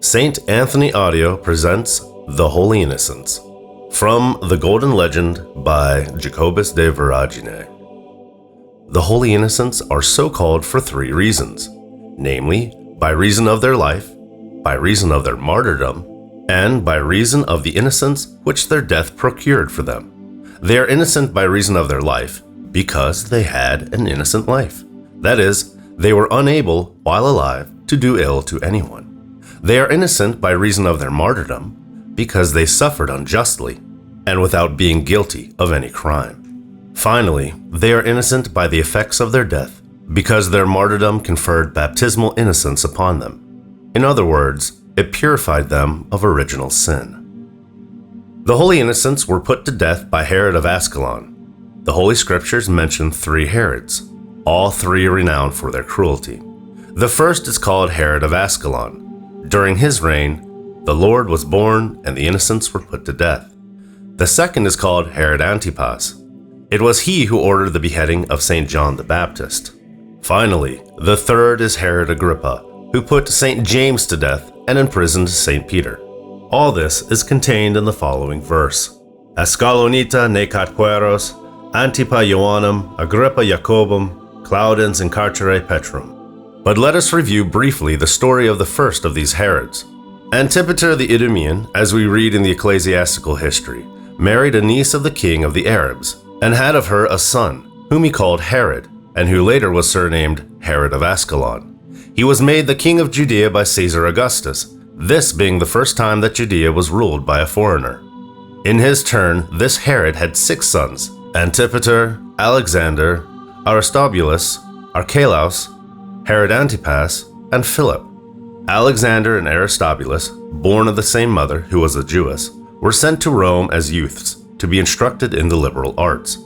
St. Anthony Audio presents The Holy Innocents, from The Golden Legend by Jacobus de Voragine. The Holy Innocents are so called for three reasons, namely, by reason of their life, by reason of their martyrdom, and by reason of the innocence which their death procured for them. They are innocent by reason of their life, because they had an innocent life. That is, they were unable, while alive, to do ill to anyone. They are innocent by reason of their martyrdom, because they suffered unjustly, and without being guilty of any crime. Finally, they are innocent by the effects of their death, because their martyrdom conferred baptismal innocence upon them. In other words, it purified them of original sin. The Holy Innocents were put to death by Herod of Ascalon. The Holy Scriptures mention three Herods, all three renowned for their cruelty. The first is called Herod of Ascalon. During his reign, the Lord was born and the innocents were put to death. The second is called Herod Antipas. It was he who ordered the beheading of St. John the Baptist. Finally, the third is Herod Agrippa, who put St. James to death and imprisoned St. Peter. All this is contained in the following verse. Ascalonita necat pueros, Antipa Ioannum, Agrippa Jacobum, Claudens in carcere Petrum. But let us review briefly the story of the first of these Herods. Antipater the Idumean, as we read in the ecclesiastical history, married a niece of the king of the Arabs, and had of her a son, whom he called Herod, and who later was surnamed Herod of Ascalon. He was made the king of Judea by Caesar Augustus, this being the first time that Judea was ruled by a foreigner. In his turn, this Herod had 6 sons, Antipater, Alexander, Aristobulus, Archelaus, Herod Antipas, and Philip. Alexander and Aristobulus, born of the same mother, who was a Jewess, were sent to Rome as youths to be instructed in the liberal arts.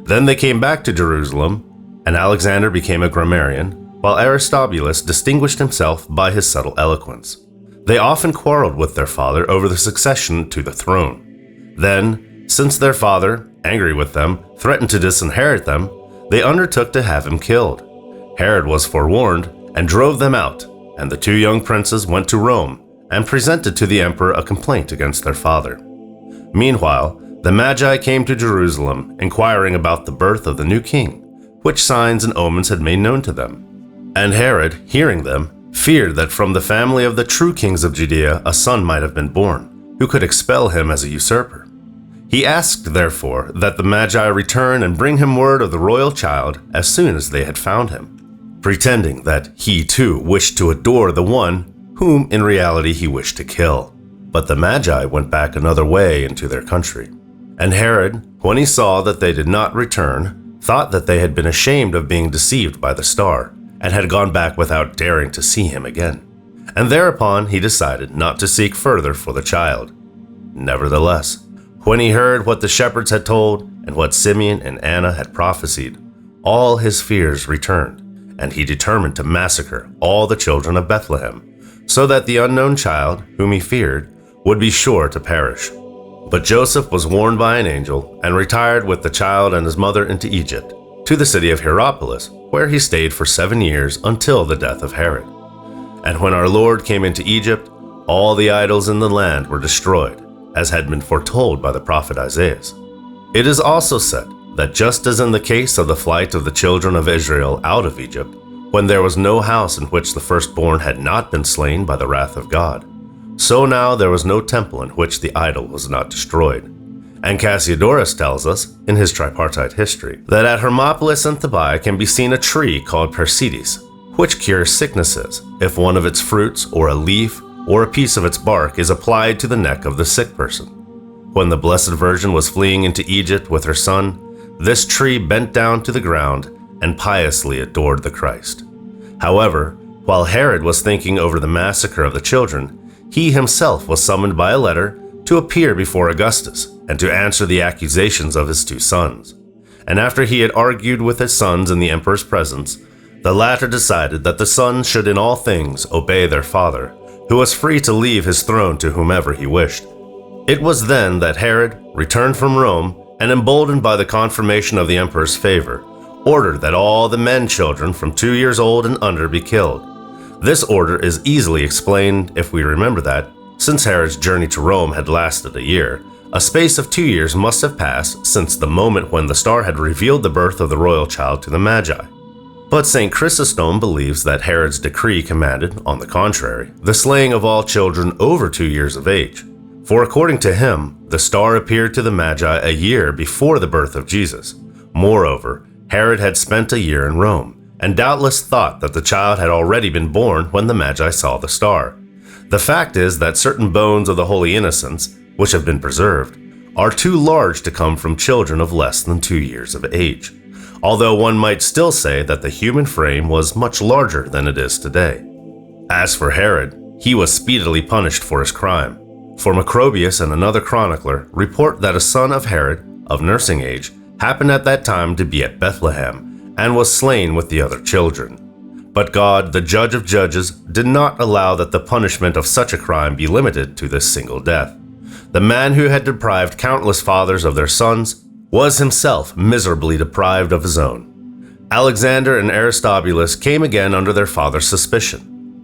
Then they came back to Jerusalem, and Alexander became a grammarian, while Aristobulus distinguished himself by his subtle eloquence. They often quarreled with their father over the succession to the throne. Then, since their father, angry with them, threatened to disinherit them, they undertook to have him killed. Herod was forewarned and drove them out, and the 2 young princes went to Rome and presented to the emperor a complaint against their father. Meanwhile, the Magi came to Jerusalem, inquiring about the birth of the new king, which signs and omens had made known to them. And Herod, hearing them, feared that from the family of the true kings of Judea a son might have been born, who could expel him as a usurper. He asked, therefore, that the Magi return and bring him word of the royal child as soon as they had found him, pretending that he too wished to adore the one whom in reality he wished to kill. But the Magi went back another way into their country. And Herod, when he saw that they did not return, thought that they had been ashamed of being deceived by the star, and had gone back without daring to see him again. And thereupon he decided not to seek further for the child. Nevertheless, when he heard what the shepherds had told, and what Simeon and Anna had prophesied, all his fears returned, and he determined to massacre all the children of Bethlehem, so that the unknown child, whom he feared, would be sure to perish. But Joseph was warned by an angel, and retired with the child and his mother into Egypt, to the city of Hierapolis, where he stayed for 7 years until the death of Herod. And when our Lord came into Egypt, all the idols in the land were destroyed, as had been foretold by the prophet Isaiah. It is also said that just as in the case of the flight of the children of Israel out of Egypt, when there was no house in which the firstborn had not been slain by the wrath of God, so now there was no temple in which the idol was not destroyed. And Cassiodorus tells us, in his tripartite history, that at Hermopolis and Thebai can be seen a tree called Persides, which cures sicknesses if one of its fruits or a leaf or a piece of its bark is applied to the neck of the sick person. When the Blessed Virgin was fleeing into Egypt with her son, this tree bent down to the ground and piously adored the Christ. However, while Herod was thinking over the massacre of the children, he himself was summoned by a letter to appear before Augustus and to answer the accusations of his 2 sons. And after he had argued with his sons in the emperor's presence, the latter decided that the sons should in all things obey their father, who was free to leave his throne to whomever he wished. It was then that Herod returned from Rome, and emboldened by the confirmation of the emperor's favor, ordered that all the men children from 2 years old and under be killed. This order is easily explained if we remember that, since Herod's journey to Rome had lasted a year, a space of 2 years must have passed since the moment when the star had revealed the birth of the royal child to the Magi. But St. Chrysostom believes that Herod's decree commanded, on the contrary, the slaying of all children over 2 years of age. For according to him, the star appeared to the Magi a year before the birth of Jesus. Moreover, Herod had spent a year in Rome, and doubtless thought that the child had already been born when the Magi saw the star. The fact is that certain bones of the Holy Innocents, which have been preserved, are too large to come from children of less than 2 years of age, although one might still say that the human frame was much larger than it is today. As for Herod, he was speedily punished for his crime, for Macrobius and another chronicler report that a son of Herod, of nursing age, happened at that time to be at Bethlehem, and was slain with the other children. But God, the judge of judges, did not allow that the punishment of such a crime be limited to this single death. The man who had deprived countless fathers of their sons was himself miserably deprived of his own. Alexander and Aristobulus came again under their father's suspicion.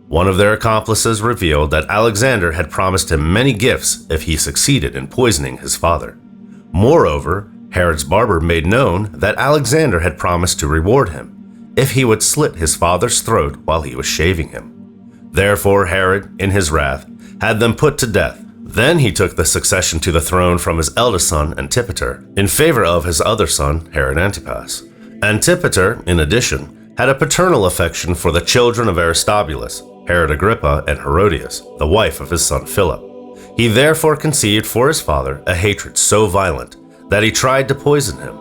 One of their accomplices revealed that Alexander had promised him many gifts if he succeeded in poisoning his father. Moreover, Herod's barber made known that Alexander had promised to reward him if he would slit his father's throat while he was shaving him. Therefore Herod, in his wrath, had them put to death. Then he took the succession to the throne from his eldest son Antipater, in favor of his other son Herod Antipas. Antipater, in addition, had a paternal affection for the children of Aristobulus, Herod Agrippa, and Herodias, the wife of his son Philip. He therefore conceived for his father a hatred so violent that he tried to poison him,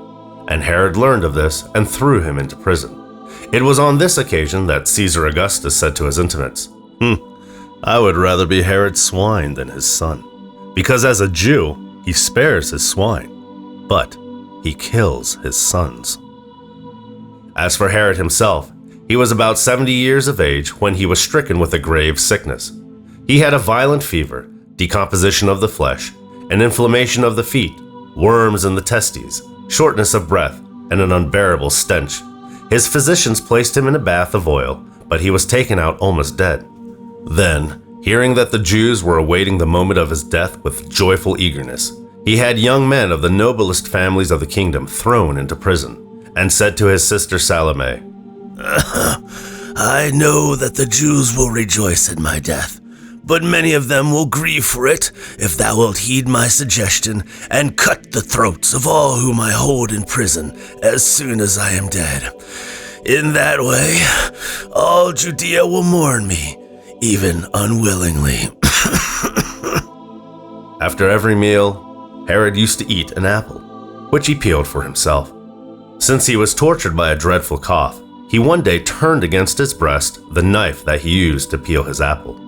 and Herod learned of this and threw him into prison. It was on this occasion that Caesar Augustus said to his intimates, I would rather be Herod's swine than his son, because as a Jew, he spares his swine, but he kills his sons. As for Herod himself, he was about 70 years of age when he was stricken with a grave sickness. He had a violent fever, decomposition of the flesh, an inflammation of the feet, worms in the testes, shortness of breath, and an unbearable stench. His physicians placed him in a bath of oil, but he was taken out almost dead. Then, hearing that the Jews were awaiting the moment of his death with joyful eagerness, he had young men of the noblest families of the kingdom thrown into prison, and said to his sister Salome, I know that the Jews will rejoice at my death, but many of them will grieve for it if thou wilt heed my suggestion and cut the throats of all whom I hold in prison as soon as I am dead. In that way, all Judea will mourn me, even unwillingly. After every meal, Herod used to eat an apple, which he peeled for himself. Since he was tortured by a dreadful cough, he one day turned against his breast the knife that he used to peel his apple.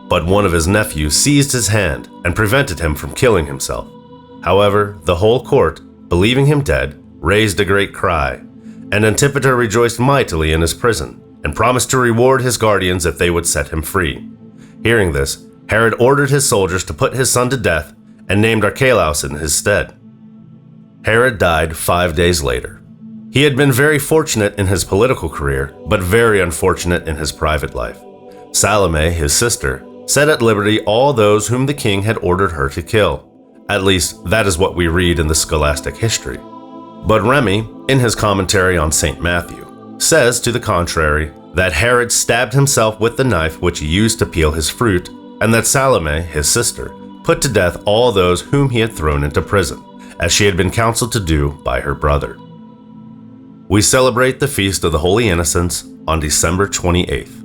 But one of his nephews seized his hand and prevented him from killing himself. However, the whole court, believing him dead, raised a great cry, and Antipater rejoiced mightily in his prison, and promised to reward his guardians if they would set him free. Hearing this, Herod ordered his soldiers to put his son to death, and named Archelaus in his stead. Herod died 5 days later. He had been very fortunate in his political career, but very unfortunate in his private life. Salome, his sister, set at liberty all those whom the king had ordered her to kill. At least, that is what we read in the scholastic history. But Remy, in his commentary on St. Matthew, says to the contrary, that Herod stabbed himself with the knife which he used to peel his fruit, and that Salome, his sister, put to death all those whom he had thrown into prison, as she had been counseled to do by her brother. We celebrate the Feast of the Holy Innocents on December 28th.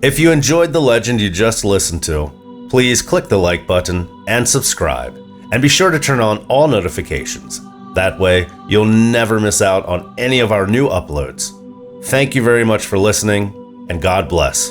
If you enjoyed the legend you just listened to, please click the like button and subscribe, and be sure to turn on all notifications. That way, you'll never miss out on any of our new uploads. Thank you very much for listening, and God bless.